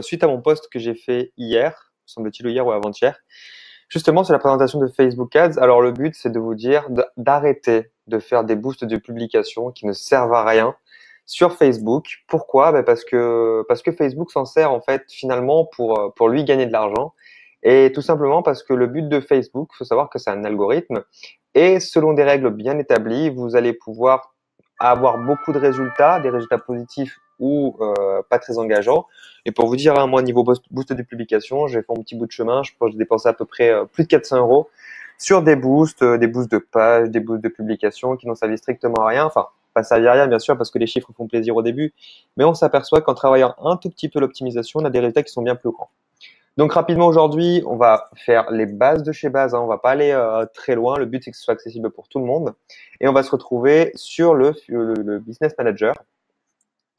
suite à mon post que j'ai fait hier, semble-t-il ou hier ou avant-hier, justement sur la présentation de Facebook Ads. Alors le but, c'est de vous dire d'arrêter de faire des boosts de publication qui ne servent à rien sur Facebook. Pourquoi? Parce que Facebook s'en sert en fait finalement pour lui gagner de l'argent. Et tout simplement parce que le but de Facebook, il faut savoir que c'est un algorithme, et selon des règles bien établies, vous allez pouvoir avoir beaucoup de résultats, des résultats positifs ou pas très engageants. Et pour vous dire, hein, moi, niveau boost de publication, j'ai fait un petit bout de chemin. Je pense que j'ai dépensé à peu près plus de 400 euros sur des boosts de pages, des boosts de publication qui n'ont servi strictement à rien. Enfin, pas servi à rien, bien sûr, parce que les chiffres font plaisir au début. Mais on s'aperçoit qu'en travaillant un tout petit peu l'optimisation, on a des résultats qui sont bien plus grands. Donc rapidement aujourd'hui, on va faire les bases de chez base, hein. On va pas aller très loin. Le but c'est que ce soit accessible pour tout le monde, et on va se retrouver sur le Business Manager.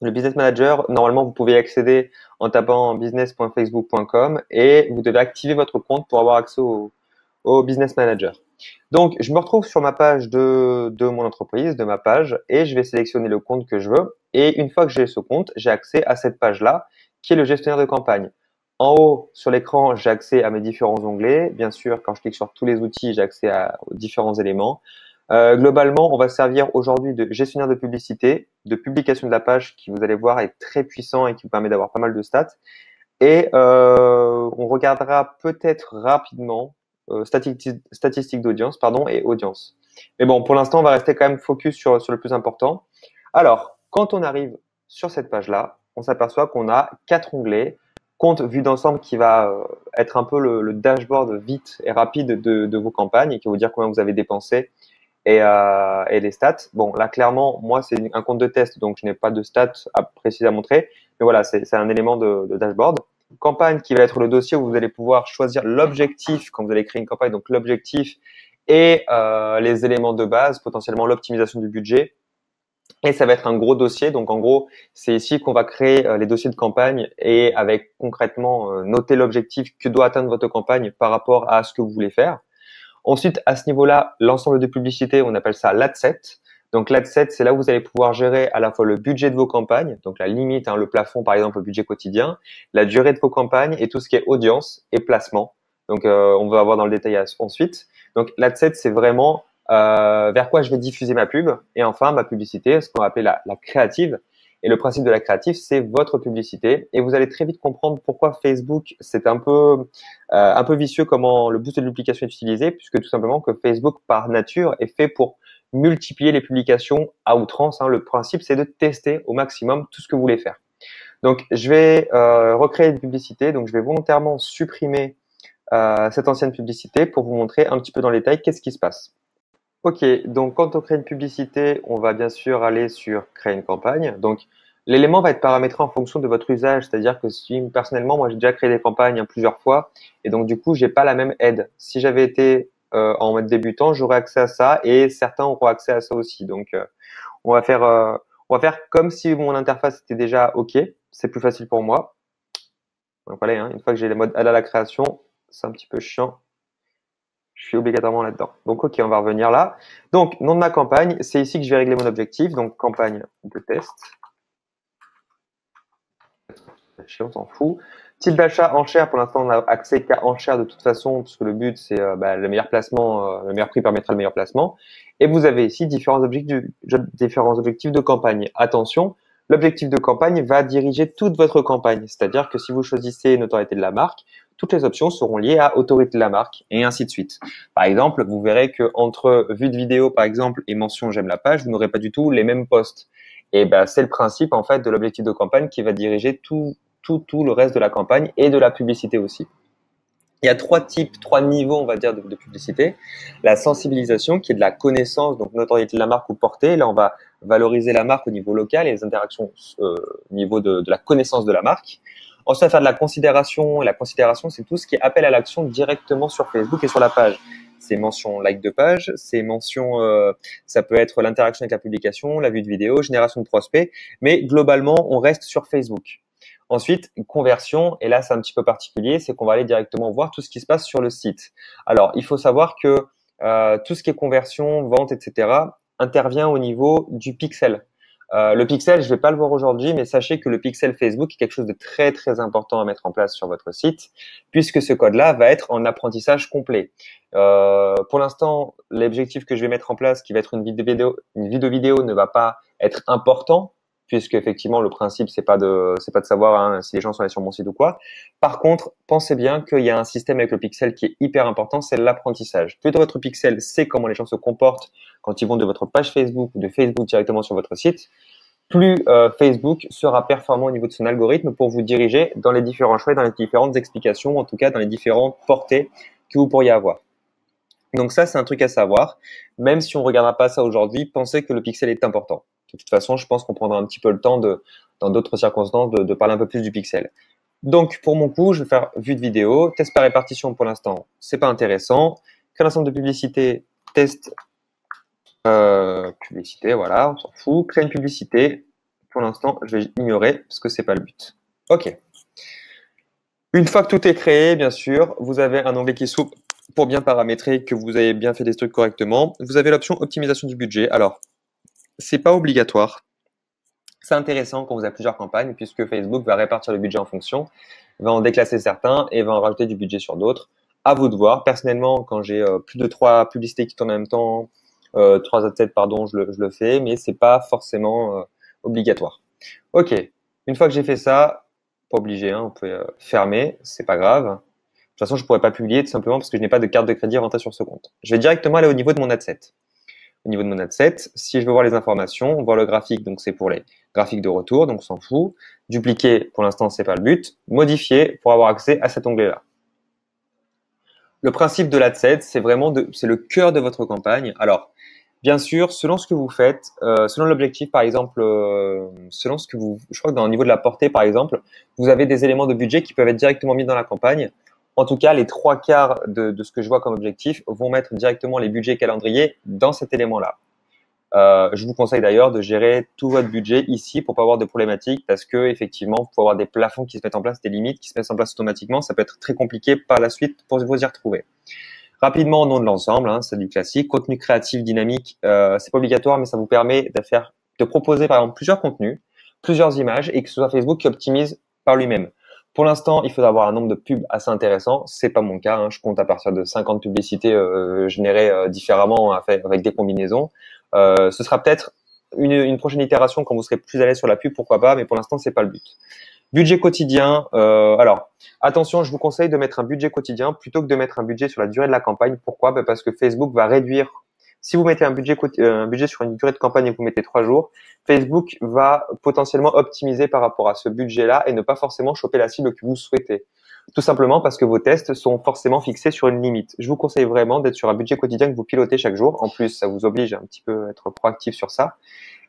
Le Business Manager, normalement, vous pouvez y accéder en tapant business.facebook.com et vous devez activer votre compte pour avoir accès au Business Manager. Donc, je me retrouve sur ma page de mon entreprise, de ma page, et je vais sélectionner le compte que je veux. Et une fois que j'ai ce compte, j'ai accès à cette page-là, qui est le gestionnaire de campagne. En haut, sur l'écran, j'ai accès à mes différents onglets. Bien sûr, quand je clique sur tous les outils, j'ai accès aux différents éléments. Globalement, on va servir aujourd'hui de gestionnaire de publicité, de publication de la page, qui vous allez voir est très puissant et qui vous permet d'avoir pas mal de stats. Et on regardera peut-être rapidement statistiques d'audience, pardon, et audience. Mais bon, pour l'instant, on va rester quand même focus sur le plus important. Alors, quand on arrive sur cette page-là, on s'aperçoit qu'on a 4 onglets. Compte vue d'ensemble qui va être un peu le dashboard vite et rapide de vos campagnes et qui va vous dire combien vous avez dépensé et les stats. Bon, là, clairement, moi, c'est un compte de test, donc je n'ai pas de stats précises à montrer. Mais voilà, c'est un élément de dashboard. Campagne qui va être le dossier où vous allez pouvoir choisir l'objectif quand vous allez créer une campagne, donc l'objectif et les éléments de base, potentiellement l'optimisation du budget. Et ça va être un gros dossier. Donc, en gros, c'est ici qu'on va créer les dossiers de campagne et avec concrètement noter l'objectif que doit atteindre votre campagne par rapport à ce que vous voulez faire. Ensuite, à ce niveau-là, l'ensemble de publicités, on appelle ça l'adset. Donc, l'adset, c'est là où vous allez pouvoir gérer à la fois le budget de vos campagnes, donc la limite, hein, le plafond, par exemple, le budget quotidien, la durée de vos campagnes et tout ce qui est audience et placement. Donc, on va avoir dans le détail ensuite. Donc, l'adset, c'est vraiment vers quoi je vais diffuser ma pub. Et enfin, ma publicité, ce qu'on va appeler la créative. Et le principe de la créative, c'est votre publicité. Et vous allez très vite comprendre pourquoi Facebook, c'est un peu vicieux comment le boost de duplication est utilisé, puisque tout simplement que Facebook, par nature, est fait pour multiplier les publications à outrance, hein. Le principe, c'est de tester au maximum tout ce que vous voulez faire. Donc, je vais recréer une publicité. Donc, je vais volontairement supprimer cette ancienne publicité pour vous montrer un petit peu dans le détail qu'est-ce qui se passe. Ok, donc quand on crée une publicité, on va bien sûr aller sur créer une campagne. Donc l'élément va être paramétré en fonction de votre usage, c'est-à-dire que si personnellement, moi j'ai déjà créé des campagnes plusieurs fois, et donc du coup j'ai pas la même aide. Si j'avais été en mode débutant, j'aurais accès à ça, et certains auront accès à ça aussi. Donc on va faire euh, on va faire comme si mon interface était déjà ok, c'est plus facile pour moi. Donc voilà, hein, une fois que j'ai les modes aide à la création, c'est un petit peu chiant. Je suis obligatoirement là-dedans. Donc, ok, on va revenir là. Donc, nom de ma campagne, c'est ici que je vais régler mon objectif. Donc, campagne de test. On s'en fout. Type d'achat enchère, pour l'instant, on n'a accès qu'à enchère de toute façon, puisque le but, c'est le meilleur placement, le meilleur prix permettra le meilleur placement. Et vous avez ici différents objectifs de campagne. Attention, l'objectif de campagne va diriger toute votre campagne. C'est-à-dire que si vous choisissez une autorité de la marque, toutes les options seront liées à autorité de la marque et ainsi de suite. Par exemple, vous verrez que entre vue de vidéo, par exemple, et mention j'aime la page, vous n'aurez pas du tout les mêmes posts. Et c'est le principe, en fait, de l'objectif de campagne qui va diriger tout le reste de la campagne et de la publicité aussi. Il y a trois niveaux, on va dire, de publicité. La sensibilisation, qui est de la connaissance, donc notoriété de la marque ou portée. Là, on va valoriser la marque au niveau local et les interactions au niveau de la connaissance de la marque. Ensuite, on va faire de la considération. Et la considération, c'est tout ce qui est appel à l'action directement sur Facebook et sur la page. C'est mention like de page, c'est mention, ça peut être l'interaction avec la publication, la vue de vidéo, génération de prospects, mais globalement, on reste sur Facebook. Ensuite, une conversion, et là c'est un petit peu particulier, c'est qu'on va aller directement voir tout ce qui se passe sur le site. Alors, il faut savoir que tout ce qui est conversion, vente, etc., intervient au niveau du pixel. Le pixel, je vais pas le voir aujourd'hui, mais sachez que le pixel Facebook est quelque chose de très très important à mettre en place sur votre site, puisque ce code-là va être en apprentissage complet. Pour l'instant, l'objectif que je vais mettre en place, qui va être une vidéo ne va pas être important, puisque effectivement le principe c'est pas de savoir hein, si les gens sont allés sur mon site ou quoi. Par contre, pensez bien qu'il y a un système avec le pixel qui est hyper important, c'est l'apprentissage. Plus votre pixel sait comment les gens se comportent quand ils vont de votre page Facebook ou de Facebook directement sur votre site, plus Facebook sera performant au niveau de son algorithme pour vous diriger dans les différents choix, dans les différentes explications, en tout cas dans les différentes portées que vous pourriez avoir. Donc ça, c'est un truc à savoir. Même si on ne regardera pas ça aujourd'hui, pensez que le pixel est important. De toute façon, je pense qu'on prendra un petit peu le temps dans d'autres circonstances, de parler un peu plus du pixel. Donc, pour mon coup, je vais faire vue de vidéo. Test par répartition, pour l'instant, c'est pas intéressant. Créer un ensemble de publicité, test publicité, voilà, on s'en fout. Créer une publicité, pour l'instant, je vais ignorer parce que c'est pas le but. Ok. Une fois que tout est créé, bien sûr, vous avez un onglet qui s'ouvre pour bien paramétrer que vous avez bien fait des trucs correctement. Vous avez l'option optimisation du budget. Alors, c'est pas obligatoire. C'est intéressant quand vous avez plusieurs campagnes puisque Facebook va répartir le budget en fonction, va en déclasser certains et va en rajouter du budget sur d'autres. À vous de voir. Personnellement, quand j'ai plus de 3 publicités qui tournent en même temps, 3 à 7, pardon, je le fais, mais c'est pas forcément obligatoire. Ok. Une fois que j'ai fait ça, pas obligé, hein, on peut fermer, c'est pas grave. De toute façon, je pourrais pas publier tout simplement parce que je n'ai pas de carte de crédit rentrée sur ce compte. Je vais directement aller au niveau de mon adset. Au niveau de mon adset, si je veux voir les informations, voir le graphique, donc c'est pour les graphiques de retour, donc on s'en fout. Dupliquer, pour l'instant, c'est pas le but. Modifier pour avoir accès à cet onglet-là. Le principe de l'adset, c'est vraiment c'est le cœur de votre campagne. Alors, bien sûr, selon ce que vous faites, selon l'objectif, par exemple, selon ce que je crois que dans le niveau de la portée, par exemple, vous avez des éléments de budget qui peuvent être directement mis dans la campagne. En tout cas, les 3/4 de ce que je vois comme objectif vont mettre directement les budgets calendrier dans cet élément-là. Je vous conseille d'ailleurs de gérer tout votre budget ici pour pas avoir de problématiques parce que effectivement, il faut avoir des plafonds qui se mettent en place, des limites qui se mettent en place automatiquement. Ça peut être très compliqué par la suite pour vous y retrouver. Rapidement, au nom de l'ensemble, hein, c'est du classique. Contenu créatif, dynamique, c'est pas obligatoire, mais ça vous permet de proposer par exemple plusieurs contenus, plusieurs images, et que ce soit Facebook qui optimise par lui-même. Pour l'instant, il faut avoir un nombre de pubs assez intéressant. C'est pas mon cas. Hein. Je compte à partir de 50 publicités générées différemment avec des combinaisons. Ce sera peut-être une prochaine itération quand vous serez plus à l'aise sur la pub, pourquoi pas. Mais pour l'instant, c'est pas le but. Budget quotidien. Alors, attention, je vous conseille de mettre un budget quotidien plutôt que de mettre un budget sur la durée de la campagne. Pourquoi? Parce que Facebook va réduire. Si vous mettez un budget sur une durée de campagne et que vous mettez 3 jours, Facebook va potentiellement optimiser par rapport à ce budget-là et ne pas forcément choper la cible que vous souhaitez. Tout simplement parce que vos tests sont forcément fixés sur une limite. Je vous conseille vraiment d'être sur un budget quotidien que vous pilotez chaque jour. En plus, ça vous oblige à un petit peu être proactif sur ça.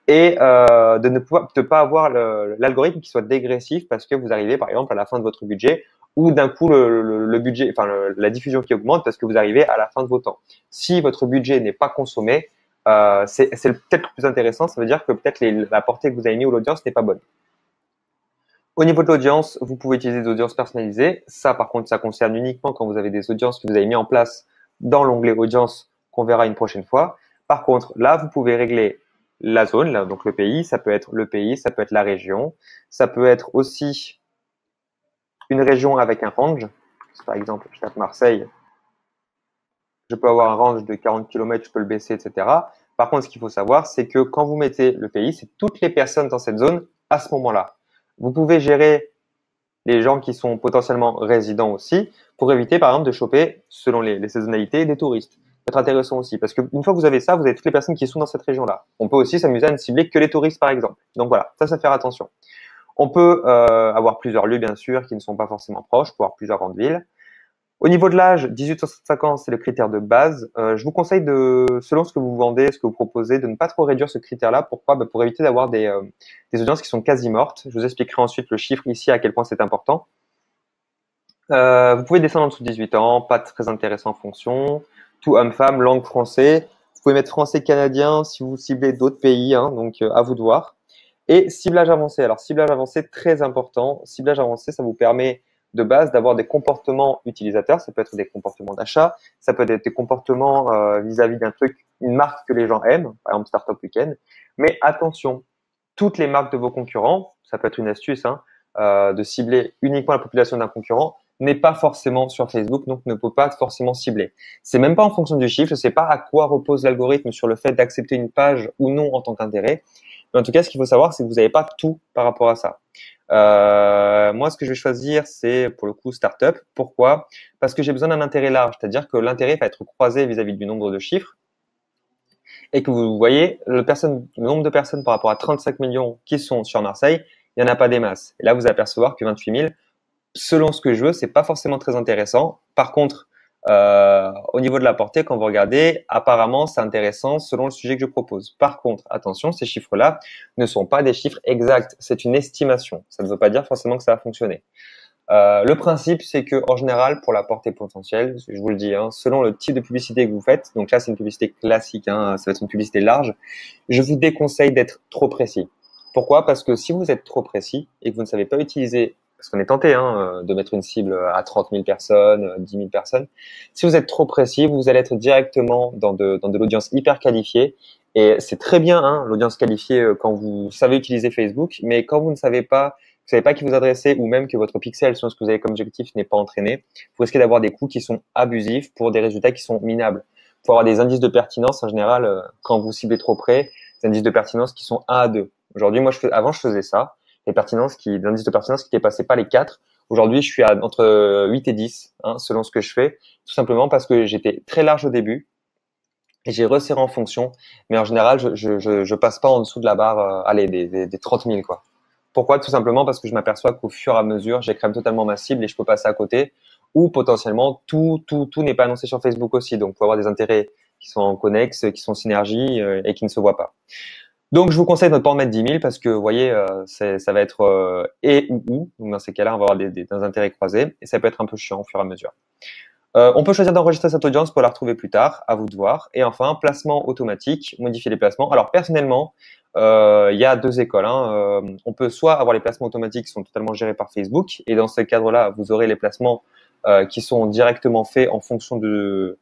Et de pas avoir l'algorithme qui soit dégressif parce que vous arrivez par exemple à la fin de votre budget ou d'un coup le budget, enfin la diffusion qui augmente parce que vous arrivez à la fin de vos temps. Si votre budget n'est pas consommé, c'est peut-être le plus intéressant. Ça veut dire que peut-être la portée que vous avez mis ou l'audience n'est pas bonne. Au niveau de l'audience, vous pouvez utiliser des audiences personnalisées. Ça, par contre, ça concerne uniquement quand vous avez des audiences que vous avez mis en place dans l'onglet audience qu'on verra une prochaine fois. Par contre, là, vous pouvez régler la zone, là, donc le pays. Ça peut être le pays, ça peut être la région. Ça peut être aussi une région avec un range. Par exemple, je tape Marseille. Je peux avoir un range de 40 km, je peux le baisser, etc. Par contre, ce qu'il faut savoir, c'est que quand vous mettez le pays, c'est toutes les personnes dans cette zone à ce moment-là. Vous pouvez gérer les gens qui sont potentiellement résidents aussi, pour éviter par exemple de choper, selon les saisonnalités, des touristes. Ça peut être intéressant aussi, parce qu'une fois que vous avez ça, vous avez toutes les personnes qui sont dans cette région-là. On peut aussi s'amuser à ne cibler que les touristes par exemple. Donc voilà, ça faire attention. On peut avoir plusieurs lieux bien sûr qui ne sont pas forcément proches, pour avoir plusieurs grandes villes. Au niveau de l'âge, 18-65 ans, c'est le critère de base. Je vous conseille selon ce que vous vendez, ce que vous proposez, de ne pas trop réduire ce critère-là. Pourquoi? Pour éviter d'avoir des audiences qui sont quasi mortes. Je vous expliquerai ensuite le chiffre ici, à quel point c'est important. Vous pouvez descendre en dessous de 18 ans, pas très intéressant en fonction. Tout homme-femme, langue français. Vous pouvez mettre français canadien si vous ciblez d'autres pays, hein, donc à vous de voir. Et ciblage avancé. Alors ciblage avancé, très important. Ciblage avancé, ça vous permet de base d'avoir des comportements utilisateurs. Ça peut être des comportements d'achat, ça peut être des comportements vis-à-vis d'un truc, une marque que les gens aiment, par exemple Startup Weekend. Mais attention, toutes les marques de vos concurrents, ça peut être une astuce, hein, de cibler uniquement la population d'un concurrent, n'est pas forcément sur Facebook, donc ne peut pas forcément cibler. C'est même pas en fonction du chiffre, je sais pas à quoi repose l'algorithme sur le fait d'accepter une page ou non en tant qu'intérêt. Mais en tout cas, ce qu'il faut savoir, c'est que vous n'avez pas tout par rapport à ça. Moi, ce que je vais choisir, c'est pour le coup startup. Pourquoi? Parce que j'ai besoin d'un intérêt large, c'est-à-dire que l'intérêt va être croisé vis-à-vis du nombre de chiffres et que vous voyez le nombre de personnes par rapport à 35 millions qui sont sur Marseille, il n'y en a pas des masses. Et là, vous allez apercevoir que 28 000, selon ce que je veux, c'est pas forcément très intéressant. Par contre, au niveau de la portée, quand vous regardez, apparemment, c'est intéressant selon le sujet que je propose. Par contre, attention, ces chiffres-là ne sont pas des chiffres exacts. C'est une estimation. Ça ne veut pas dire forcément que ça va fonctionner. Le principe, c'est que en général, pour la portée potentielle, je vous le dis, hein, selon le type de publicité que vous faites, donc là, c'est une publicité classique, hein, ça va être une publicité large, je vous déconseille d'être trop précis. Pourquoi? Parce que si vous êtes trop précis et que vous ne savez pas utiliser, parce qu'on est tenté de mettre une cible à 30 000 personnes, 10 000 personnes, si vous êtes trop précis, vous allez être directement dans de l'audience hyper qualifiée. Et c'est très bien, hein, l'audience qualifiée quand vous savez utiliser Facebook, mais quand vous ne savez pas, vous savez pas qui vous adresser ou même que votre pixel, selon ce que vous avez comme objectif, n'est pas entraîné, vous risquez d'avoir des coûts qui sont abusifs pour des résultats qui sont minables. Pour avoir des indices de pertinence, en général, quand vous ciblez trop près, des indices de pertinence qui sont 1 à 2. Aujourd'hui, moi, avant, je faisais ça. Les indices de pertinence qui dépassaient pas les 4. Aujourd'hui, je suis entre 8 et 10, hein, selon ce que je fais. Tout simplement parce que j'étais très large au début et j'ai resserré en fonction. Mais en général, je passe pas en dessous de la barre, des 30 000, quoi. Pourquoi? Tout simplement parce que je m'aperçois qu'au fur et à mesure, j'écrème totalement ma cible et je peux passer à côté. Ou potentiellement, tout n'est pas annoncé sur Facebook aussi. Donc, il faut avoir des intérêts qui sont en connexe, qui sont en synergie et qui ne se voient pas. Donc, je vous conseille de ne pas en mettre 10 000 parce que, vous voyez, ça va être et ou. Donc, dans ces cas-là, on va avoir des intérêts croisés et ça peut être un peu chiant au fur et à mesure. On peut choisir d'enregistrer cette audience pour la retrouver plus tard, à vous de voir. Et enfin, placement automatique, modifier les placements. Alors, personnellement, il y a deux écoles, hein. On peut soit avoir les placements automatiques qui sont totalement gérés par Facebook et dans ce cadre-là, vous aurez les placements qui sont directement faits en fonction de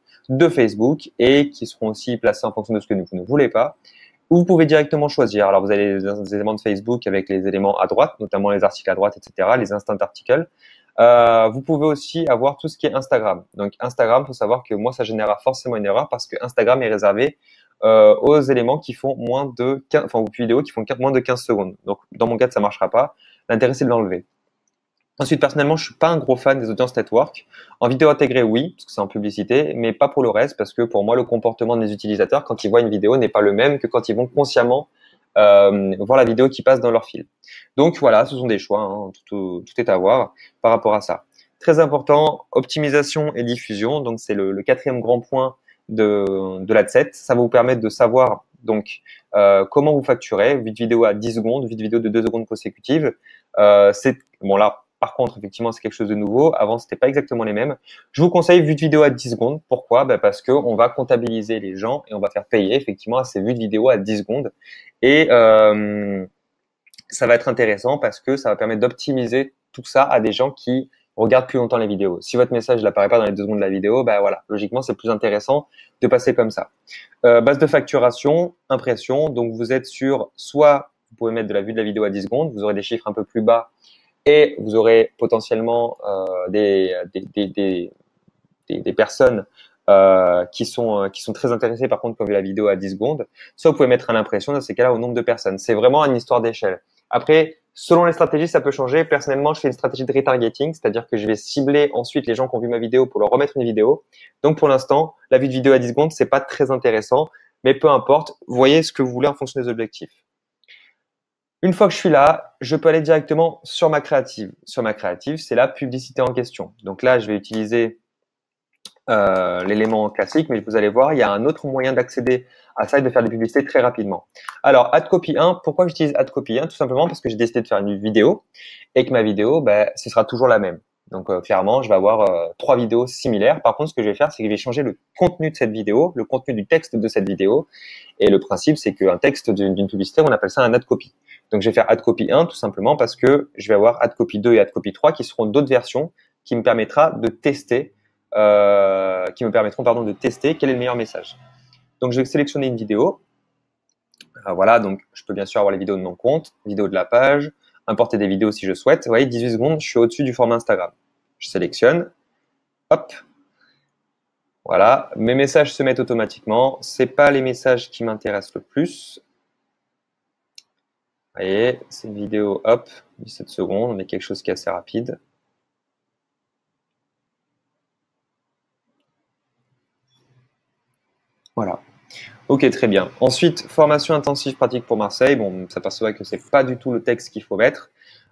Facebook et qui seront aussi placés en fonction de ce que vous ne voulez pas. Ou vous pouvez directement choisir. Alors, vous avez les éléments de Facebook avec les éléments à droite, notamment les articles à droite, etc., les instant articles. Vous pouvez aussi avoir tout ce qui est Instagram. Donc, Instagram, faut savoir que moi, ça générera forcément une erreur parce que Instagram est réservé aux éléments qui font moins de 15, enfin, aux vidéos qui font moins de 15 secondes. Donc, dans mon cas, ça marchera pas. L'intérêt, c'est de l'enlever. Ensuite, personnellement, je suis pas un gros fan des audience network. En vidéo intégrée, oui, parce que c'est en publicité, mais pas pour le reste, parce que pour moi, le comportement de mes utilisateurs, quand ils voient une vidéo, n'est pas le même que quand ils vont consciemment voir la vidéo qui passe dans leur fil. Donc voilà, ce sont des choix, hein, tout est à voir par rapport à ça. Très important, optimisation et diffusion. Donc c'est le quatrième grand point de l'adset. Ça va vous permettre de savoir donc comment vous facturez. 8 vidéos à 10 secondes, 8 vidéos de 2 secondes consécutives. C'est bon là. Par contre, effectivement, c'est quelque chose de nouveau. Avant, c'était pas exactement les mêmes. Je vous conseille vues de vidéo à 10 secondes. Pourquoi? Parce que on va comptabiliser les gens et on va faire payer effectivement à ces vues de vidéo à 10 secondes. Et ça va être intéressant parce que ça va permettre d'optimiser tout ça à des gens qui regardent plus longtemps les vidéos. Si votre message n'apparaît pas dans les 2 secondes de la vidéo, voilà, logiquement, c'est plus intéressant de passer comme ça. Base de facturation, impression. Donc, vous êtes sur soit vous pouvez mettre de la vue de la vidéo à 10 secondes, vous aurez des chiffres un peu plus bas et vous aurez potentiellement des personnes qui sont très intéressées par contre quand vu la vidéo à 10 secondes. Soit vous pouvez mettre à l'impression dans ces cas-là au nombre de personnes. C'est vraiment une histoire d'échelle. Après, selon les stratégies, ça peut changer. Personnellement, je fais une stratégie de retargeting, c'est-à-dire que je vais cibler ensuite les gens qui ont vu ma vidéo pour leur remettre une vidéo. Donc pour l'instant, la vue de vidéo à 10 secondes, c'est pas très intéressant, mais peu importe, voyez ce que vous voulez en fonction des objectifs. Une fois que je suis là, je peux aller directement sur ma créative. Sur ma créative, c'est la publicité en question. Donc là, je vais utiliser l'élément classique, mais vous allez voir, il y a un autre moyen d'accéder à ça et de faire des publicités très rapidement. Alors, AdCopy 1, pourquoi j'utilise AdCopy 1? Tout simplement parce que j'ai décidé de faire une vidéo et que ma vidéo, ce sera toujours la même. Donc, clairement, je vais avoir 3 vidéos similaires. Par contre, ce que je vais faire, c'est que je vais changer le contenu de cette vidéo, le contenu du texte de cette vidéo. Et le principe, c'est qu'un texte d'une publicité, on appelle ça un AdCopy. Donc, je vais faire AdCopy 1 tout simplement parce que je vais avoir AdCopy 2 et AdCopy 3 qui seront d'autres versions qui me permettront de tester quel est le meilleur message. Donc, je vais sélectionner une vidéo. Voilà, donc je peux bien sûr avoir les vidéos de mon compte, vidéos de la page, importer des vidéos si je souhaite. Vous voyez, 18 secondes, je suis au-dessus du format Instagram. Je sélectionne, hop, voilà, mes messages se mettent automatiquement. C'est pas les messages qui m'intéressent le plus. Vous voyez, c'est une vidéo, hop, 17 secondes, mais quelque chose qui est assez rapide. Voilà. Ok, très bien. Ensuite, formation intensive pratique pour Marseille. Bon, on s'aperçoit que c'est pas du tout le texte qu'il faut mettre.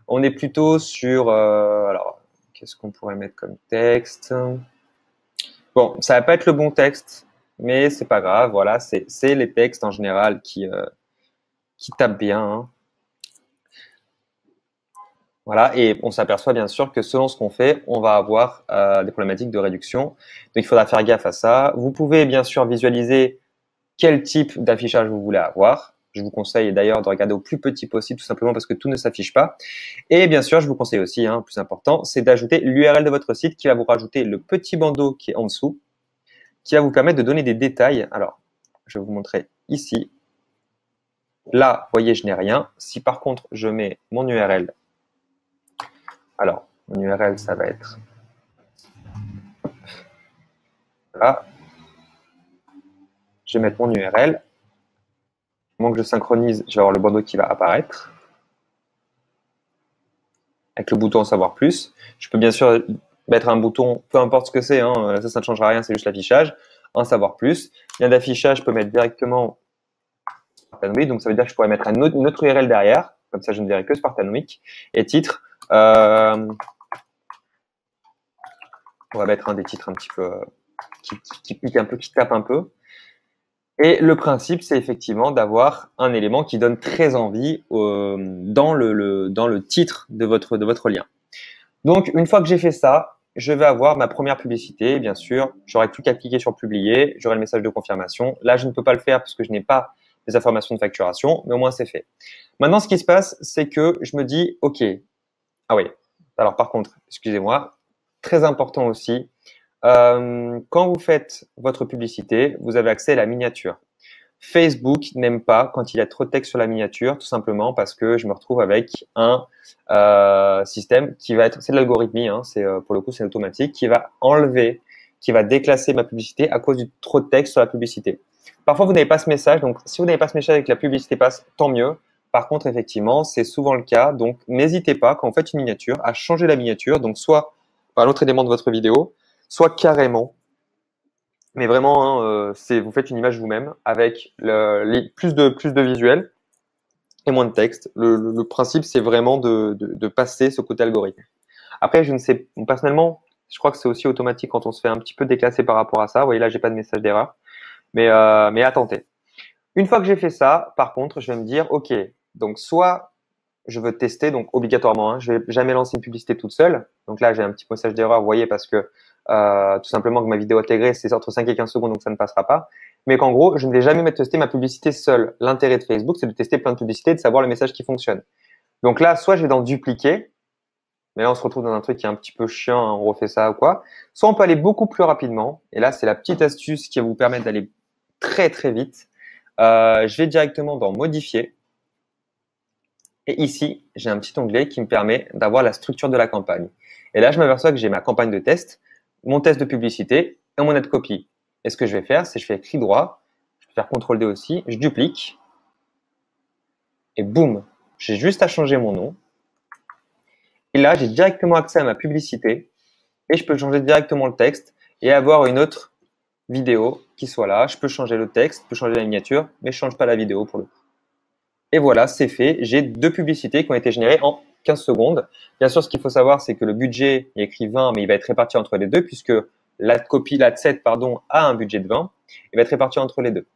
On est plutôt sur, alors, qu'est-ce qu'on pourrait mettre comme texte? Bon, ça va pas être le bon texte, mais c'est pas grave. Voilà, c'est les textes en général qui tapent bien, hein. Voilà, et on s'aperçoit bien sûr que selon ce qu'on fait, on va avoir des problématiques de réduction. Donc, il faudra faire gaffe à ça. Vous pouvez bien sûr visualiser quel type d'affichage vous voulez avoir. Je vous conseille d'ailleurs de regarder au plus petit possible, tout simplement parce que tout ne s'affiche pas. Et bien sûr, je vous conseille aussi, le plus important, c'est d'ajouter l'URL de votre site qui va vous rajouter le petit bandeau qui est en dessous, qui va vous permettre de donner des détails. Alors, je vais vous montrer ici. Là, vous voyez, je n'ai rien. Si par contre, je mets mon URL, alors, mon URL, ça va être là. Je vais mettre mon URL. Au moment que je synchronise, je vais avoir le bandeau qui va apparaître avec le bouton en savoir plus. Je peux bien sûr mettre un bouton, peu importe ce que c'est, ça ne changera rien, c'est juste l'affichage. En savoir plus. Lien d'affichage, je peux mettre directement Spartan Week, donc ça veut dire que je pourrais mettre une autre URL derrière, comme ça je ne verrai que Spartan Week. Et titre, on va mettre un des titres un petit peu qui pique un peu, qui tape un peu. Et le principe, c'est effectivement d'avoir un élément qui donne très envie dans le titre de votre lien. Donc, une fois que j'ai fait ça, je vais avoir ma première publicité, bien sûr. J'aurai plus qu'à cliquer sur publier, j'aurai le message de confirmation. Là, je ne peux pas le faire parce que je n'ai pas les informations de facturation, mais au moins c'est fait. Maintenant, ce qui se passe, c'est que je me dis, OK, ah oui, alors par contre, excusez-moi, très important aussi, quand vous faites votre publicité, vous avez accès à la miniature. Facebook n'aime pas quand il y a trop de texte sur la miniature, tout simplement parce que je me retrouve avec un système qui va être, c'est de l'algorithmie, c'est pour le coup c'est automatique, qui va enlever, qui va déclasser ma publicité à cause du trop de texte sur la publicité. Parfois vous n'avez pas ce message, donc si vous n'avez pas ce message et que la publicité passe, tant mieux. Par contre, effectivement, c'est souvent le cas, donc n'hésitez pas quand vous faites une miniature à changer la miniature, donc soit par l'autre élément de votre vidéo, soit carrément. Mais vraiment, vous faites une image vous-même avec plus de visuels et moins de texte. Le principe, c'est vraiment de passer ce côté algorithme. Après, je ne sais, personnellement, je crois que c'est aussi automatique quand on se fait un petit peu déclasser par rapport à ça. Vous voyez, là, j'ai pas de message d'erreur. Mais à tenter. Une fois que j'ai fait ça, par contre, je vais me dire, OK, donc soit je veux tester, donc obligatoirement, je vais jamais lancer une publicité toute seule. Donc là, j'ai un petit message d'erreur, vous voyez, parce que tout simplement que ma vidéo intégrée, c'est entre 5 et 15 secondes, donc ça ne passera pas. Mais qu'en gros, je ne vais jamais tester ma publicité seule. L'intérêt de Facebook, c'est de tester plein de publicités et de savoir le message qui fonctionne. Donc là, soit je vais dans dupliquer, mais là, on se retrouve dans un truc qui est un petit peu chiant, on refait ça ou quoi. Soit on peut aller beaucoup plus rapidement, et là, c'est la petite astuce qui va vous permettre d'aller très très vite. Je vais directement dans modifier. Et ici, j'ai un petit onglet qui me permet d'avoir la structure de la campagne. Et là, je m'aperçois que j'ai ma campagne de test, mon test de publicité et mon ad copy. Et ce que je vais faire, c'est que je fais clic droit, je vais faire CTRL D aussi, je duplique, et boum, j'ai juste à changer mon nom. Et là, j'ai directement accès à ma publicité, et je peux changer directement le texte et avoir une autre vidéo qui soit là. Je peux changer le texte, je peux changer la miniature, mais je ne change pas la vidéo pour le coup. Et voilà, c'est fait. J'ai 2 publicités qui ont été générées en 15 secondes. Bien sûr, ce qu'il faut savoir, c'est que le budget, il est écrit 20, mais il va être réparti entre les deux, puisque l'ad7, a un budget de 20. Il va être réparti entre les deux.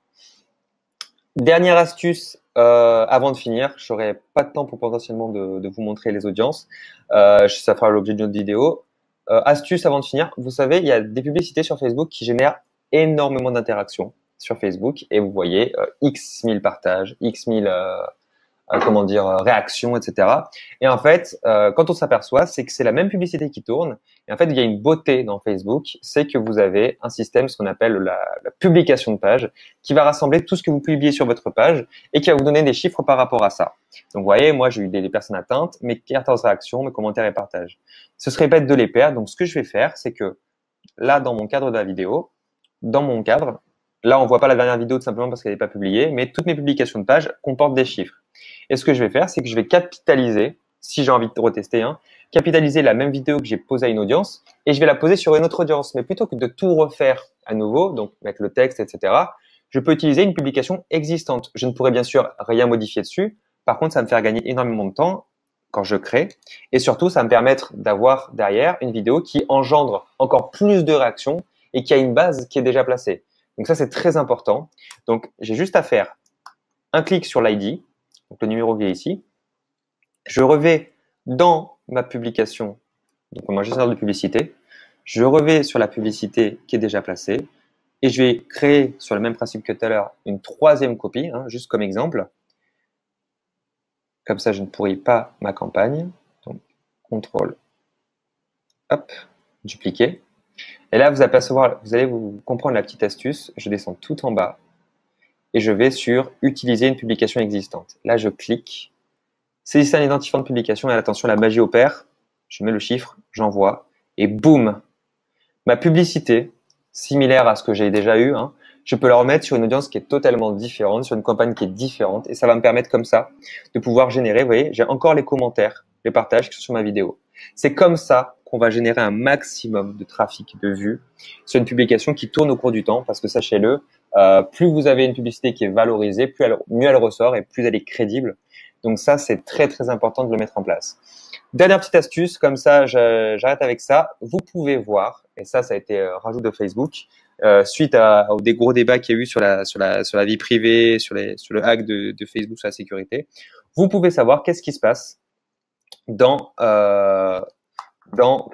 Dernière astuce, avant de finir, je n'aurai pas de temps pour potentiellement de vous montrer les audiences. Ça fera l'objet d'une autre vidéo. Astuce avant de finir, vous savez, il y a des publicités sur Facebook qui génèrent énormément d'interactions sur Facebook et vous voyez X 1000 partages, X 1000 comment dire, réactions, etc. Et en fait, quand on s'aperçoit, c'est que c'est la même publicité qui tourne. Et en fait, il y a une beauté dans Facebook, c'est que vous avez un système, ce qu'on appelle la publication de page, qui va rassembler tout ce que vous publiez sur votre page et qui va vous donner des chiffres par rapport à ça. Donc, vous voyez, moi, j'ai eu des personnes atteintes, mes 14 réactions, mes commentaires et partages. Ce serait bête de les perdre. Donc, ce que je vais faire, c'est que là, dans mon cadre de la vidéo, dans mon cadre, là, on voit pas la dernière vidéo tout simplement parce qu'elle n'est pas publiée, mais toutes mes publications de page comportent des chiffres. Et ce que je vais faire, c'est que je vais capitaliser, si j'ai envie de retester, capitaliser la même vidéo que j'ai posée à une audience et je vais la poser sur une autre audience. Mais plutôt que de tout refaire à nouveau, donc mettre le texte, etc., je peux utiliser une publication existante. Je ne pourrais bien sûr rien modifier dessus. Par contre, ça va me faire gagner énormément de temps quand je crée. Et surtout, ça va me permettre d'avoir derrière une vidéo qui engendre encore plus de réactions et qui a une base qui est déjà placée. Donc ça, c'est très important. Donc, j'ai juste à faire un clic sur l'ID, donc le numéro qui est ici. Je revais dans ma publication, donc mon gestionnaire de publicité. Je revais sur la publicité qui est déjà placée et je vais créer, sur le même principe que tout à l'heure, une troisième copie, juste comme exemple. Comme ça, je ne pourris pas ma campagne. Donc, CTRL, hop, dupliquer. Et là, vous allez vous comprendre la petite astuce. Je descends tout en bas et je vais sur utiliser une publication existante. Là, je clique. Saisissez un identifiant de publication et attention, la magie opère. Je mets le chiffre, j'envoie et boum, ma publicité, similaire à ce que j'ai déjà eu, je peux la remettre sur une audience qui est totalement différente, sur une campagne qui est différente et ça va me permettre comme ça de pouvoir générer, vous voyez, j'ai encore les commentaires, les partages qui sont sur ma vidéo. C'est comme ça qu'on va générer un maximum de trafic, de vues sur une publication qui tourne au cours du temps parce que sachez-le, plus vous avez une publicité qui est valorisée, mieux elle ressort et plus elle est crédible. Donc ça, c'est très très important de le mettre en place. Dernière petite astuce, comme ça, j'arrête avec ça. Vous pouvez voir, et ça a été rajout de Facebook, suite aux des gros débats qu'il y a eu sur la vie privée, sur le hack de Facebook, sur la sécurité. Vous pouvez savoir qu'est-ce qui se passe dans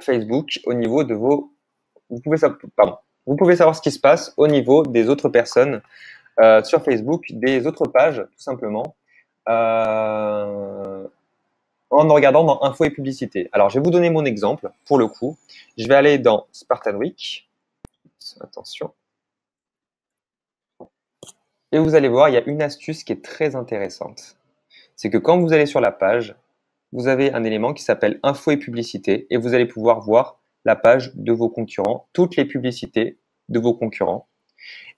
Facebook au niveau de vos. Vous pouvez savoir ce qui se passe au niveau des autres personnes sur Facebook, des autres pages, tout simplement. En regardant dans info et publicité. Alors, je vais vous donner mon exemple, pour le coup. Je vais aller dans Spartan Week. Attention. Et vous allez voir, il y a une astuce qui est très intéressante. C'est que quand vous allez sur la page, vous avez un élément qui s'appelle info et publicité et vous allez pouvoir voir la page de vos concurrents, toutes les publicités de vos concurrents.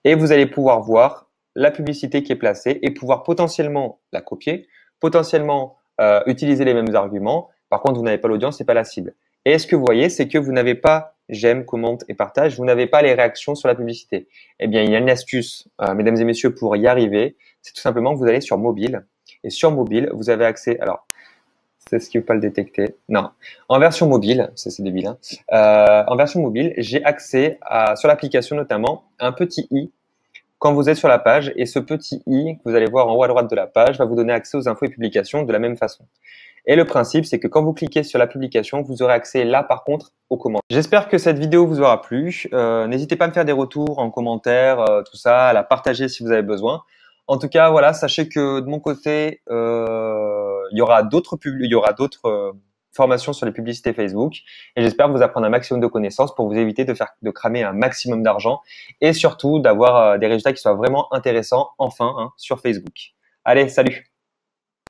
Et vous allez pouvoir voir la publicité qui est placée et pouvoir potentiellement la copier, potentiellement utiliser les mêmes arguments. Par contre, vous n'avez pas l'audience, c'est pas la cible. Et ce que vous voyez, c'est que vous n'avez pas j'aime, commente et partage, vous n'avez pas les réactions sur la publicité. Eh bien, il y a une astuce, mesdames et messieurs, pour y arriver. C'est tout simplement que vous allez sur mobile. Et sur mobile, vous avez accès, alors, c'est ce qui ne veut pas le détecter. Non. En version mobile, ça c'est débile, en version mobile, j'ai accès sur l'application notamment, un petit i quand vous êtes sur la page, et ce petit i que vous allez voir en haut à droite de la page va vous donner accès aux infos et publications de la même façon. Et le principe, c'est que quand vous cliquez sur la publication, vous aurez accès là par contre aux commentaires. J'espère que cette vidéo vous aura plu. N'hésitez pas à me faire des retours en commentaire, tout ça, à la partager si vous avez besoin. En tout cas, voilà, sachez que de mon côté, il y aura d'autres formations sur les publicités Facebook et j'espère vous apprendre un maximum de connaissances pour vous éviter de cramer un maximum d'argent et surtout d'avoir des résultats qui soient vraiment intéressants enfin sur Facebook. Allez, salut!